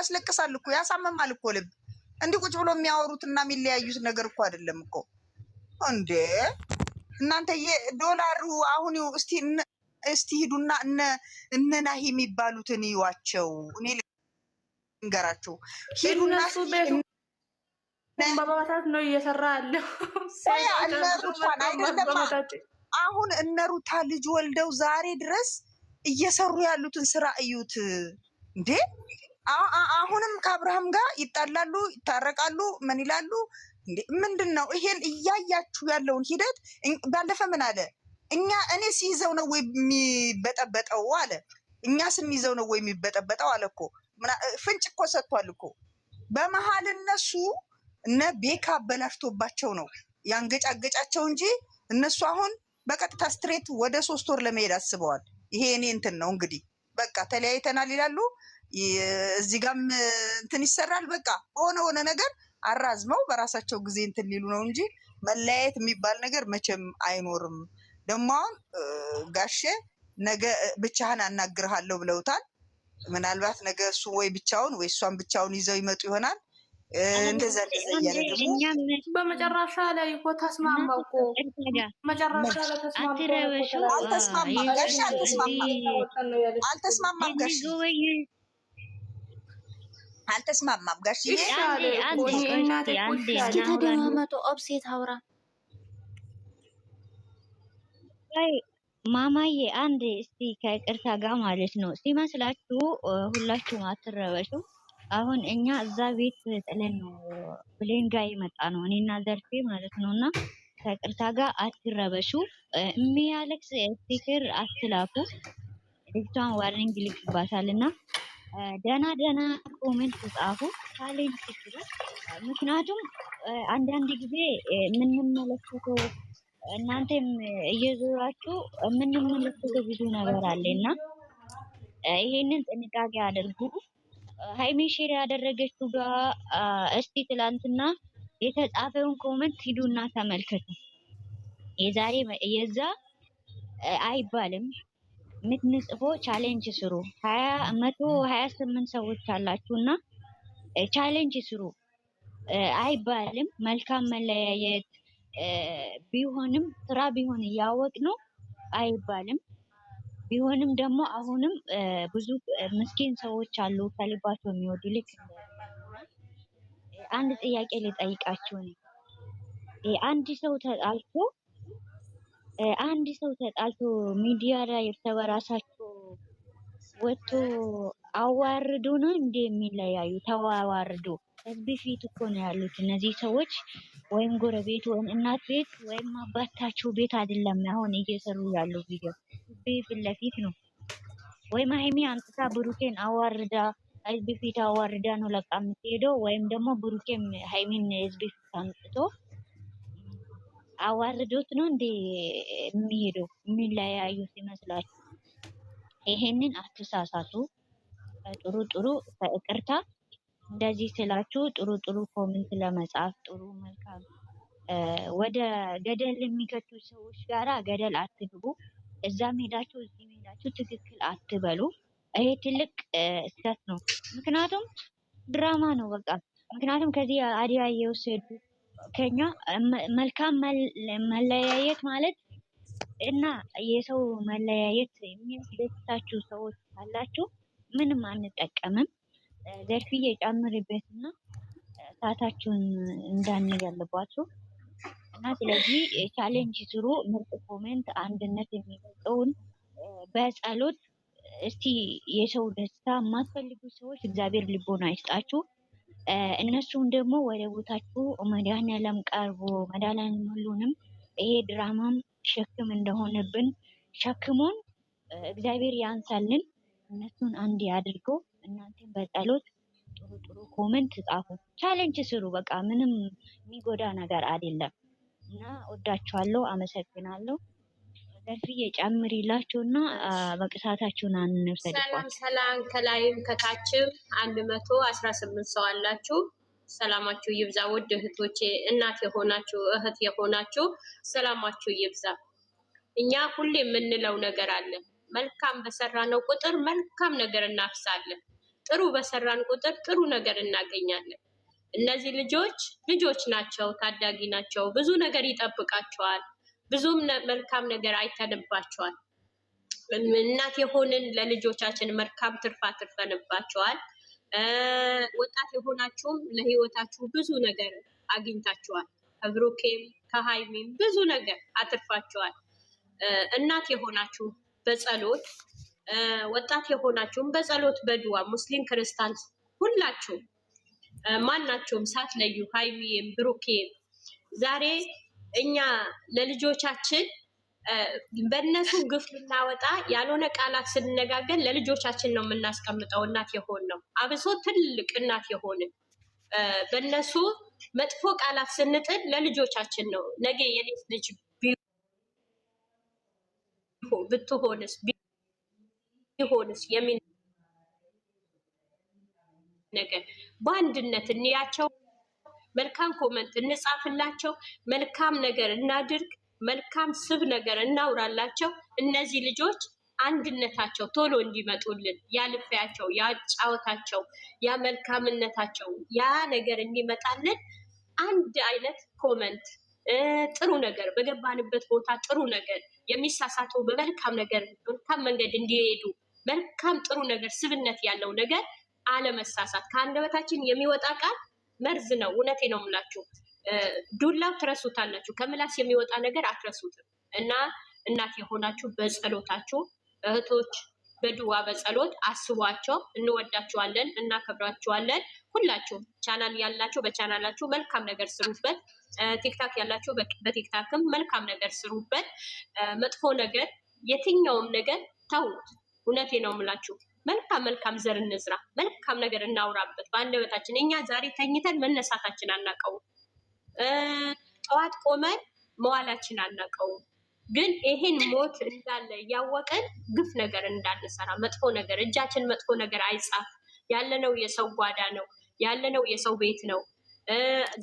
ያስለቅሳል እኮ ያሳመማል እኮ ልብ እንዲህ ቁጭ ብሎ የሚያወሩትና የሚለያዩት ነገር እኮ አይደለም እኮ እንዴ እናንተ የዶላሩ አሁን እስቲ ሂዱና እነ ናሂ የሚባሉትን ይዋቸው እኔ ልንገራቸው ሂዱና በባታት ነው እየሰራ ያለው እነሩታን አይደለም አሁን እነሩታ ልጅ ወልደው ዛሬ ድረስ እየሰሩ ያሉትን ስራ እዩት እንዴ አሁንም ከአብርሃም ጋር ይጣላሉ ይታረቃሉ ምን ይላሉ እንዴ ምንድነው ይሄን እያያችሁ ያለውን ሂደት ባለፈ ምን አለ እኔ ሲይዘው ነው ወይ የሚበጠበጠው አለ እኛ ስንይዘው ነው ወይ የሚበጠበጠው አለ እኮ ፍንጭ እኮ ሰጥቷል እኮ በመሃል እነሱ እነ ቤካ አበላሽቶባቸው ነው ያንገጫገጫቸው እንጂ እነሱ አሁን በቀጥታ ስትሬት ወደ 3 ወር ለመሄድ አስበዋል ይሄ እኔ እንትን ነው እንግዲህ በቃ ተለያይተናል ይላሉ እዚህ ጋም እንትን ይሰራል በቃ ሆነ ነገር አራዝመው በራሳቸው ጊዜ እንትን ሊሉ ነው እንጂ መለያየት የሚባል ነገር መቼም አይኖርም ደግሞ አሁን ጋሼ ነገ ብቻህን አናግርሃለሁ ብለውታል ምናልባት ነገ እሱ ወይ ብቻውን ወይ እሷን ብቻውን ይዘው ይመጡ ይሆናል እንደዛ እያለ ደግሞ በመጨረሻ ላይ እኮ ተስማማው እኮ መጨረሻ ላይ ተስማማው አልተስማማም ጋሼ አልተስማማም ጋሼ ተደማመጡ ኦብሴት አውራ ማማዬ አንድ እስቲ ከቅርታ ጋር ማለት ነው ሲመስላችሁ ሁላችሁም አትረበሹ አሁን እኛ እዛ ቤት ጥለን ነው ብሌን ጋር የመጣ ነው እኔና ዘርፌ ማለት ነውና ከቅርታ ጋር አትረበሹ የሚያለቅስ ስቲከር አትላኩ ልጅቷን ዋርኒንግ ልክባታልና ደና ኮሜንት ጻፉ ቻሌንጅ ትችሉ ምክንያቱም አንዳንድ ጊዜ የምንመለከተው እናንተም እየዞራችሁ የምንመለከተው ብዙ ነገር አለና ይሄንን ጥንቃቄ አድርጉ ሃይሚ ሼር ያደረገችው ጋር እስቲ ትላንትና የተጻፈውን ኮሜንት ሂዱና ተመልከቱ የዛ አይባልም ምትንጽፎ ቻሌንጅ ስሩ 128 ሰዎች አላችሁና ቻሌንጅ ስሩ አይባልም መልካም መለያየት ቢሆንም ስራ ቢሆን ያወቅ ነው አይባልም ቢሆንም ደግሞ አሁንም ብዙ ምስኪን ሰዎች አሉ ከልባቸው የሚወዱ ልክ አንድ ጥያቄ ልጠይቃችሁ ነው አንድ ሰው ተጣልቶ ሚዲያ ላይ ተበራሳቸው ወጥቶ አዋርዶ ነው እንደ የሚለያዩ ተዋዋርዶ በፊት እኮ ነው ያሉት እነዚህ ሰዎች ወይም ጎረቤት ወይም እናት ቤት ወይም አባታቸው ቤት አይደለም አሁን እየሰሩ ያለው ቪዲዮ በፊት ለፊት ነው ወይም ሃይሚ አንተታ ብሩኬን አዋርዳ ህዝብ ፊት አዋርዳ ነው ለቃ የምትሄደው ወይም ደግሞ ብሩኬም ሃይሚን ህዝብ ፊት አምጥቶ አዋርዶት ነው እንደ የሚሄደው የሚለያዩት ይመስላችሁ ይሄንን አትሳሳቱ ጥሩ ይቅርታ እንደዚህ ስላችሁ ጥሩ ኮሜንት ለመጻፍ ጥሩ መልካም ወደ ገደል የሚከቱ ሰዎች ጋራ ገደል አትግቡ እዛም ሄዳችሁ እዚህ ሄዳችሁ ትክክል አትበሉ ይሄ ትልቅ ስህተት ነው ምክንያቱም ድራማ ነው በቃ ምክንያቱም ከዚህ አዲያ እየወሰዱ ከኛ መልካም መለያየት ማለት እና የሰው መለያየት የሚያስደስታችሁ ሰዎች ካላችሁ ምንም አንጠቀምም ዘርፍዬ ጨምርበትና ሰዓታችሁን እንዳንገልባችሁ እና ስለዚህ ቻሌንጅ ስሩ ምርጥ ኮሜንት አንድነት የሚገልጸውን በጸሎት እስቲ የሰው ደስታ የማትፈልጉ ሰዎች እግዚአብሔር ልቦና ይስጣችሁ እነሱም ደግሞ ወደ ቦታችሁ መድኃኒዓለም ቀርቦ መድኃኒዓለም ሁሉንም ይሄ ድራማም ሸክም እንደሆነብን ሸክሙን እግዚአብሔር ያንሳልን እነሱን አንድ ያድርገው እናንተም በጸሎት ጥሩ ኮሜንት ጻፉ ቻሌንጅ ስሩ በቃ ምንም የሚጎዳ ነገር አይደለም እና ወዳችኋለሁ አመሰግናለሁ ዘርፍዬ ጨምሪላችሁና በቅሳታችሁን አንነፍሰድባችሁ ሰላም ከላይም ከታችም 118 ሰው አላችሁ ሰላማችሁ ይብዛ ውድ እህቶቼ እናት የሆናችሁ እህት የሆናችሁ ሰላማችሁ ይብዛ እኛ ሁሌ የምንለው ነገር አለ መልካም በሰራነው ቁጥር መልካም ነገር እናፍሳለን ጥሩ በሰራን ቁጥር ጥሩ ነገር እናገኛለን። እነዚህ ልጆች ናቸው፣ ታዳጊ ናቸው። ብዙ ነገር ይጠብቃቸዋል። ብዙም መልካም ነገር አይተንባቸዋል። እናት የሆንን ለልጆቻችን መልካም ትርፍ አትርፈንባቸዋል። ወጣት የሆናችሁም ለህይወታችሁ ብዙ ነገር አግኝታችኋል። ከብሩኬም ከሃይሚም ብዙ ነገር አትርፋችኋል። እናት የሆናችሁ በጸሎት ወጣት የሆናችሁም በጸሎት በድዋ ሙስሊም ክርስቲያን ሁላችሁም ማናቸውም ሳትለዩ ሃይሚም ብሩኬም ዛሬ እኛ ለልጆቻችን በእነሱ ግፍ ልናወጣ ያልሆነ ቃላት ስንነጋገር ለልጆቻችን ነው የምናስቀምጠው። እናት የሆን ነው አብሶ ትልቅ እናት የሆንን በእነሱ መጥፎ ቃላት ስንጥል ለልጆቻችን ነው። ነገ የኔስ ልጅ ቢሆንስ የሚል ነገር በአንድነት እንያቸው። መልካም ኮመንት እንጻፍላቸው። መልካም ነገር እናድርግ። መልካም ስብ ነገር እናውራላቸው። እነዚህ ልጆች አንድነታቸው ቶሎ እንዲመጡልን ያልፈያቸው፣ ያጫወታቸው፣ ያ መልካምነታቸው ያ ነገር እንዲመጣልን አንድ አይነት ኮመንት ጥሩ ነገር በገባንበት ቦታ ጥሩ ነገር የሚሳሳተው በመልካም ነገር መልካም መንገድ እንዲሄዱ መልካም ጥሩ ነገር ስብነት ያለው ነገር አለመሳሳት። ከአንደበታችን የሚወጣ ቃል መርዝ ነው። እውነቴ ነው የምላችሁ። ዱላው ትረሱታላችሁ፣ ከምላስ የሚወጣ ነገር አትረሱትም። እና እናት የሆናችሁ በጸሎታችሁ እህቶች በድዋ በጸሎት አስቧቸው። እንወዳችኋለን፣ እናከብራችኋለን። ሁላችሁም ቻናል ያላችሁ በቻናላችሁ መልካም ነገር ስሩበት። ቲክታክ ያላችሁ በቲክታክም መልካም ነገር ስሩበት። መጥፎ ነገር የትኛውም ነገር ተውት። እውነቴ ነው የምላችሁ። መልካም ዘር እንዝራ፣ መልካም ነገር እናውራበት በአንደበታችን። እኛ ዛሬ ተኝተን መነሳታችን አናውቀውም፣ ጠዋት ቆመን መዋላችን አናውቀውም። ግን ይሄን ሞት እንዳለ እያወቀን ግፍ ነገር እንዳንሰራ፣ መጥፎ ነገር እጃችን መጥፎ ነገር አይጻፍ። ያለነው የሰው ጓዳ ነው፣ ያለነው የሰው ቤት ነው።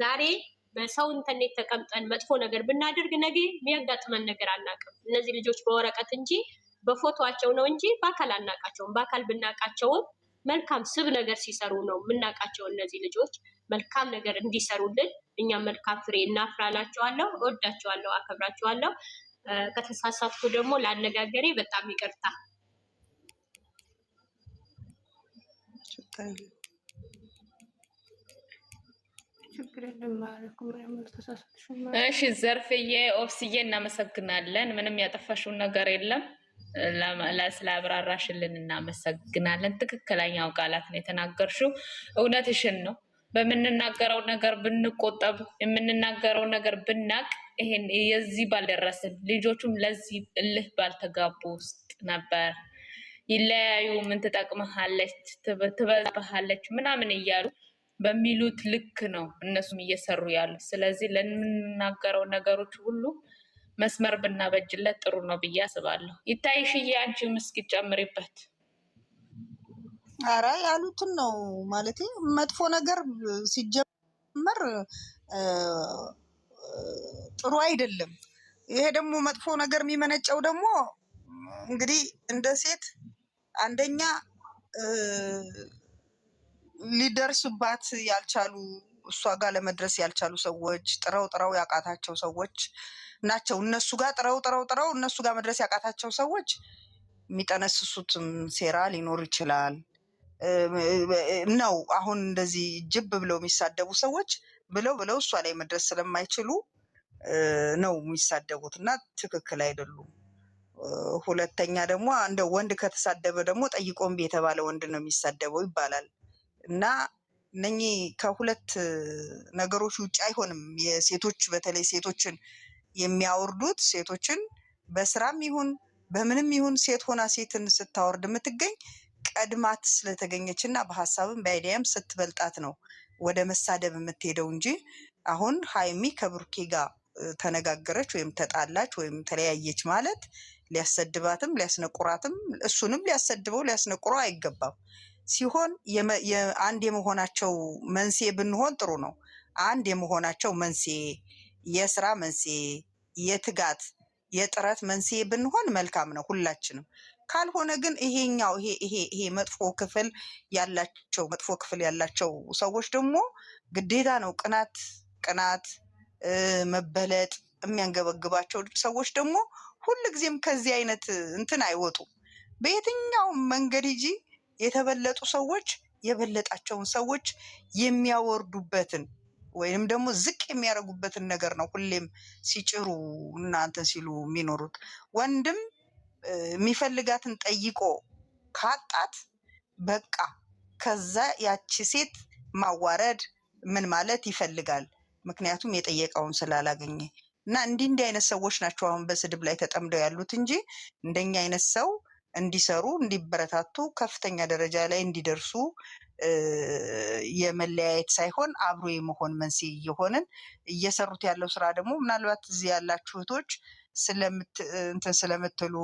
ዛሬ በሰው ኢንተርኔት ተቀምጠን መጥፎ ነገር ብናደርግ ነገ የሚያጋጥመን ነገር አናውቅም። እነዚህ ልጆች በወረቀት እንጂ በፎቶቸው ነው እንጂ በአካል አናውቃቸውም። በአካል ብናውቃቸውም መልካም ስብ ነገር ሲሰሩ ነው የምናውቃቸው። እነዚህ ልጆች መልካም ነገር እንዲሰሩልን እኛም መልካም ፍሬ እናፍራላቸዋለሁ። እወዳቸዋለሁ፣ አከብራቸዋለሁ። ከተሳሳትኩ ደግሞ ላነጋገሬ በጣም ይቅርታ። እሺ ዘርፍዬ ኦፍስዬ እናመሰግናለን። ምንም ያጠፋሽውን ነገር የለም። ስለ አብራራሽልን እናመሰግናለን። ትክክለኛው ቃላት ነው የተናገርሽው። እውነትሽን ነው። በምንናገረው ነገር ብንቆጠብ፣ የምንናገረው ነገር ብናቅ ይሄን የዚህ ባልደረስን። ልጆቹም ለዚህ እልህ ባልተጋቡ ውስጥ ነበር። ይለያዩ፣ ምን ትጠቅመሃለች፣ ትበዛብሃለች ምናምን እያሉ በሚሉት ልክ ነው እነሱም እየሰሩ ያሉ። ስለዚህ ለምንናገረው ነገሮች ሁሉ መስመር ብናበጅለት ጥሩ ነው ብዬ አስባለሁ። ይታይሽዬ አንቺም እስኪ ጨምሪበት። ኧረ ያሉትን ነው ማለት መጥፎ ነገር ሲጀመር ጥሩ አይደለም። ይሄ ደግሞ መጥፎ ነገር የሚመነጨው ደግሞ እንግዲህ እንደ ሴት አንደኛ ሊደርሱባት ያልቻሉ እሷ ጋር ለመድረስ ያልቻሉ ሰዎች ጥረው ያቃታቸው ሰዎች ናቸው። እነሱ ጋር ጥረው እነሱ ጋር መድረስ ያቃታቸው ሰዎች የሚጠነስሱትም ሴራ ሊኖር ይችላል ነው። አሁን እንደዚህ ጅብ ብለው የሚሳደቡ ሰዎች ብለው እሷ ላይ መድረስ ስለማይችሉ ነው የሚሳደቡት እና ትክክል አይደሉም። ሁለተኛ ደግሞ እንደ ወንድ ከተሳደበ ደግሞ ጠይቆ እምቢ የተባለ ወንድ ነው የሚሳደበው ይባላል እና እነኚህ ከሁለት ነገሮች ውጭ አይሆንም። የሴቶች በተለይ ሴቶችን የሚያወርዱት ሴቶችን በስራም ይሁን በምንም ይሁን ሴት ሆና ሴትን ስታወርድ የምትገኝ ቀድማት ስለተገኘች እና በሀሳብም በአይዲያም ስትበልጣት ነው ወደ መሳደብ የምትሄደው እንጂ አሁን ሀይሚ ከብሩኬ ጋር ተነጋገረች ወይም ተጣላች ወይም ተለያየች ማለት ሊያሰድባትም ሊያስነቁራትም እሱንም ሊያሰድበው ሊያስነቁረው አይገባም። ሲሆን አንድ የመሆናቸው መንስኤ ብንሆን ጥሩ ነው። አንድ የመሆናቸው መንስኤ የስራ መንስኤ የትጋት የጥረት መንስኤ ብንሆን መልካም ነው። ሁላችንም ካልሆነ ግን ይሄኛው ይሄ መጥፎ ክፍል ያላቸው ሰዎች ደግሞ ግዴታ ነው ቅናት መበለጥ የሚያንገበግባቸው ሰዎች ደግሞ ሁልጊዜም ከዚህ አይነት እንትን አይወጡም። በየትኛውም መንገድ እንጂ የተበለጡ ሰዎች የበለጣቸውን ሰዎች የሚያወርዱበትን ወይንም ደግሞ ዝቅ የሚያደርጉበትን ነገር ነው ሁሌም ሲጭሩ እናንተን ሲሉ የሚኖሩት። ወንድም የሚፈልጋትን ጠይቆ ካጣት በቃ ከዛ ያቺ ሴት ማዋረድ ምን ማለት ይፈልጋል። ምክንያቱም የጠየቀውን ስላላገኘ እና እንዲህ አይነት ሰዎች ናቸው አሁን በስድብ ላይ ተጠምደው ያሉት እንጂ እንደኛ አይነት ሰው እንዲሰሩ እንዲበረታቱ ከፍተኛ ደረጃ ላይ እንዲደርሱ የመለያየት ሳይሆን አብሮ የመሆን መንስኤ እየሆንን እየሰሩት ያለው ስራ ደግሞ ምናልባት እዚህ ያላችሁ እህቶች ስለምትሉ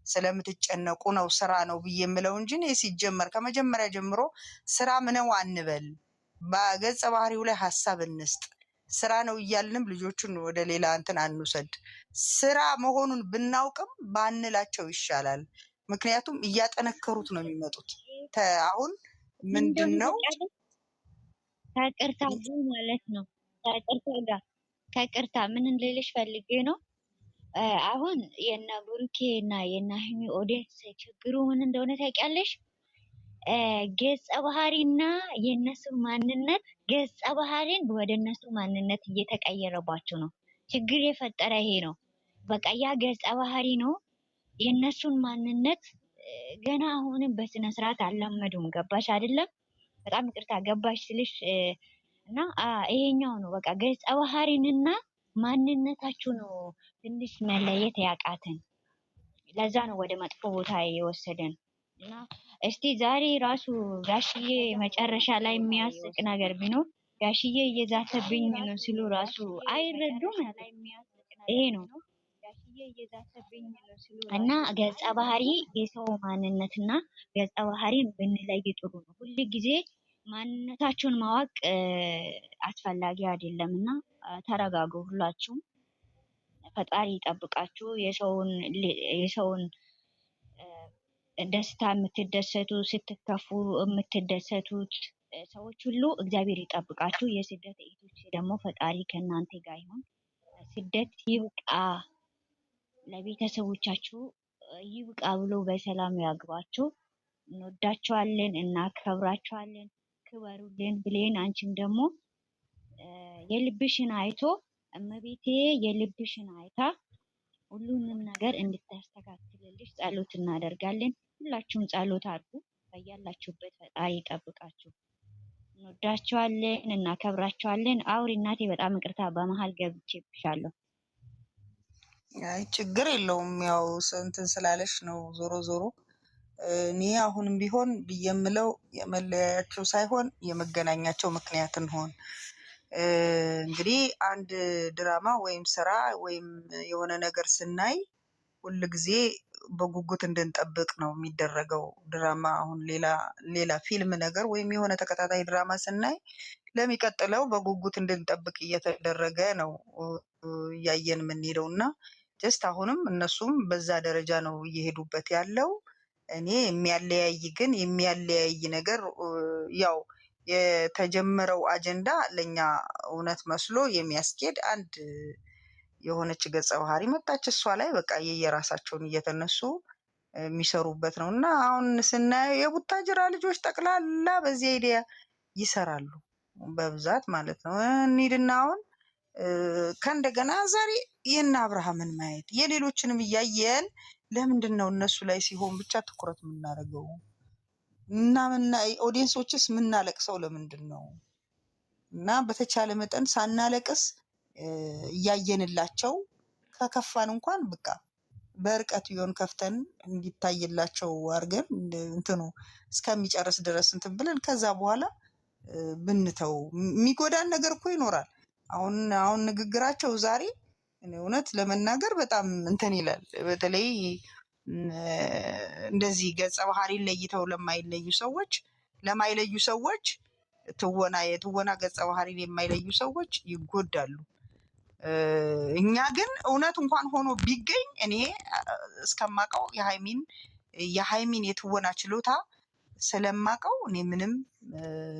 ስለምትጨነቁ ነው ስራ ነው ብዬ የምለው እንጂ ሲጀመር ከመጀመሪያ ጀምሮ ስራ ምነው አንበል። በገጸ ባህሪው ላይ ሀሳብ እንስጥ። ስራ ነው እያልንም ልጆቹን ወደ ሌላ እንትን አንውሰድ። ስራ መሆኑን ብናውቅም ባንላቸው ይሻላል። ምክንያቱም እያጠነከሩት ነው የሚመጡት። አሁን ምንድን ነው ከቅርታ ማለት ነው ከቅርታ ምን ልልሽ ፈልጌ ነው። አሁን የእነ ብሩኬ እና የእነ ሀይሚ ኦዲየንስ ችግሩ ምን እንደሆነ ታውቂያለሽ? ገጸ ባህሪና የእነሱ ማንነት ገጸ ባህሪን ወደ እነሱ ማንነት እየተቀየረባቸው ነው። ችግር የፈጠረ ይሄ ነው። በቃ ያ ገጸ ባህሪ ነው። የእነሱን ማንነት ገና አሁንም በስነ ስርዓት አላመዱም። ገባሽ አይደለም? በጣም ይቅርታ ገባሽ ስልሽ እና ይሄኛው ነው በቃ ገጸ ባህሪንና ማንነታችሁ ነው ትንሽ መለየት ያቃተን። ለዛ ነው ወደ መጥፎ ቦታ የወሰደን። እና እስቲ ዛሬ ራሱ ጋሽዬ መጨረሻ ላይ የሚያስቅ ነገር ቢኖር ጋሽዬ እየዛተብኝ ነው ሲሉ ራሱ አይረዱም። ይሄ ነው እና ገጸ ባህሪ የሰው ማንነትና ገጸ ባህሪን ብንለይ ጥሩ ነው። ሁል ጊዜ ማንነታችሁን ማወቅ አስፈላጊ አይደለም እና ተረጋጉ። ሁላችሁም ፈጣሪ ይጠብቃችሁ። የሰውን ደስታ የምትደሰቱ ስትከፉ የምትደሰቱት ሰዎች ሁሉ እግዚአብሔር ይጠብቃችሁ። የስደት እህቶች ደግሞ ፈጣሪ ከእናንተ ጋር ይሁን። ስደት ይብቃ፣ ለቤተሰቦቻችሁ ይብቃ ብሎ በሰላም ያግባችሁ። እንወዳችኋለን፣ እናከብራችኋለን። ክበሩልን ብሌን። አንቺም ደግሞ የልብሽን አይቶ እመቤቴ የልብሽን አይታ ሁሉንም ነገር እንድታስተካክልልሽ ጸሎት እናደርጋለን። ሁላችሁም ጸሎት አድርጉ። በያላችሁበት ፈጣሪ ይጠብቃችሁ። እንወዳችኋለን፣ እናከብራችኋለን። አውሪ እናቴ፣ በጣም ይቅርታ በመሀል ገብቼብሻለሁ። አይ ችግር የለውም። ያው እንትን ስላለሽ ነው። ዞሮ ዞሮ እኔ አሁንም ቢሆን ብዬ የምለው የመለያያቸው ሳይሆን የመገናኛቸው ምክንያት እንሆን። እንግዲህ አንድ ድራማ ወይም ስራ ወይም የሆነ ነገር ስናይ ሁል ጊዜ በጉጉት እንድንጠብቅ ነው የሚደረገው። ድራማ አሁን ሌላ ፊልም ነገር ወይም የሆነ ተከታታይ ድራማ ስናይ ለሚቀጥለው በጉጉት እንድንጠብቅ እየተደረገ ነው እያየን የምንሄደው እና ጀስት አሁንም እነሱም በዛ ደረጃ ነው እየሄዱበት ያለው። እኔ የሚያለያይ ነገር ያው የተጀመረው አጀንዳ ለኛ እውነት መስሎ የሚያስኬድ አንድ የሆነች ገጸ ባህሪ መጣች። እሷ ላይ በቃ የየራሳቸውን እየተነሱ የሚሰሩበት ነው እና አሁን ስናየው የቡታጅራ ልጆች ጠቅላላ በዚህ አይዲያ ይሰራሉ በብዛት ማለት ነው። እንሂድና አሁን ከእንደገና ዛሬ የእነ አብርሃምን ማየት የሌሎችንም እያየን ለምንድን ነው እነሱ ላይ ሲሆን ብቻ ትኩረት የምናደርገው? እና ኦዲየንሶችስ የምናለቅሰው ለምንድን ነው? እና በተቻለ መጠን ሳናለቅስ እያየንላቸው ከከፋን እንኳን በቃ በርቀት ቢሆን ከፍተን እንዲታይላቸው አድርገን እንትኑ እስከሚጨርስ ድረስ እንትን ብለን ከዛ በኋላ ብንተው የሚጎዳን ነገር እኮ ይኖራል። አሁን ንግግራቸው ዛሬ እውነት ለመናገር በጣም እንትን ይላል። በተለይ እንደዚህ ገጸ ባህሪን ለይተው ለማይለዩ ሰዎች የትወና ገጸ ባህሪን የማይለዩ ሰዎች ይጎዳሉ። እኛ ግን እውነት እንኳን ሆኖ ቢገኝ እኔ እስከማውቀው የሀይሚን የሃይሚን የትወና ችሎታ ስለማቀው እኔ ምንም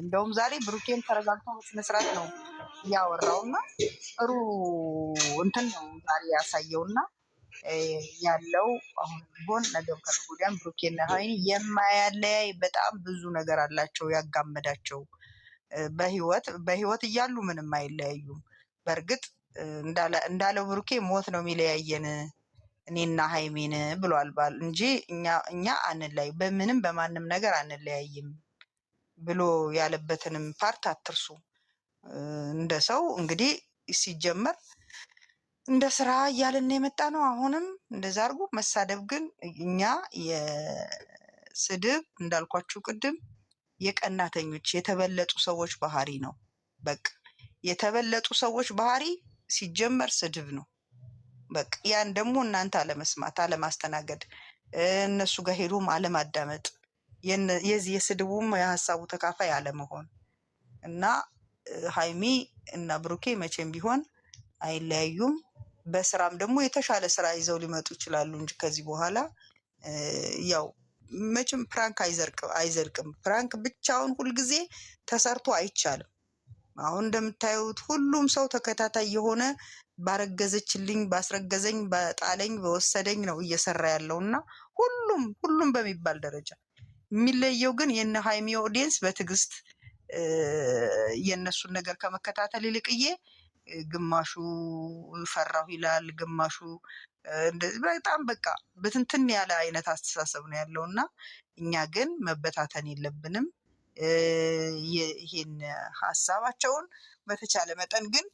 እንደውም ዛሬ ብሩኬን ተረጋግቶ መስራት ነው ያወራውና ጥሩ እንትን ነው ዛሬ ያሳየውና ያለው አሁን ቢሆን ነገም ከነገ ወዲያም ብሩኬና ሃይሚ የማያለያይ በጣም ብዙ ነገር አላቸው ያጋመዳቸው። በህይወት እያሉ ምንም አይለያዩም። በእርግጥ እንዳለው ብሩኬ ሞት ነው የሚለያየን እኔና ሃይሚን ብሏል ባል እንጂ እኛ አንለያይ በምንም በማንም ነገር አንለያይም ብሎ ያለበትንም ፓርት አትርሱ። እንደ ሰው እንግዲህ ሲጀመር እንደ ስራ እያልን የመጣ ነው። አሁንም እንደዛ አድርጎ መሳደብ ግን እኛ የስድብ እንዳልኳችሁ ቅድም የቀናተኞች የተበለጡ ሰዎች ባህሪ ነው። በቃ የተበለጡ ሰዎች ባህሪ ሲጀመር ስድብ ነው። በቃ ያን ደግሞ እናንተ አለመስማት፣ አለማስተናገድ፣ እነሱ ጋር ሄዶም አለማዳመጥ፣ የዚህ የስድቡም የሀሳቡ ተካፋይ አለመሆን እና ሃይሚ እና ብሩኬ መቼም ቢሆን አይለያዩም። በስራም ደግሞ የተሻለ ስራ ይዘው ሊመጡ ይችላሉ እንጂ ከዚህ በኋላ ያው መቼም ፕራንክ አይዘልቅም። ፕራንክ ብቻውን ሁልጊዜ ተሰርቶ አይቻልም። አሁን እንደምታዩት ሁሉም ሰው ተከታታይ የሆነ ባረገዘችልኝ፣ ባስረገዘኝ፣ በጣለኝ፣ በወሰደኝ ነው እየሰራ ያለው እና ሁሉም በሚባል ደረጃ የሚለየው ግን የነ ሃይሚ ኦዲየንስ በትዕግስት የእነሱን ነገር ከመከታተል ይልቅዬ ግማሹ ፈራሁ ይላል፣ ግማሹ እንደዚህ በጣም በቃ በትንትን ያለ አይነት አስተሳሰብ ነው ያለው እና እኛ ግን መበታተን የለብንም። ይሄን ሀሳባቸውን በተቻለ መጠን ግን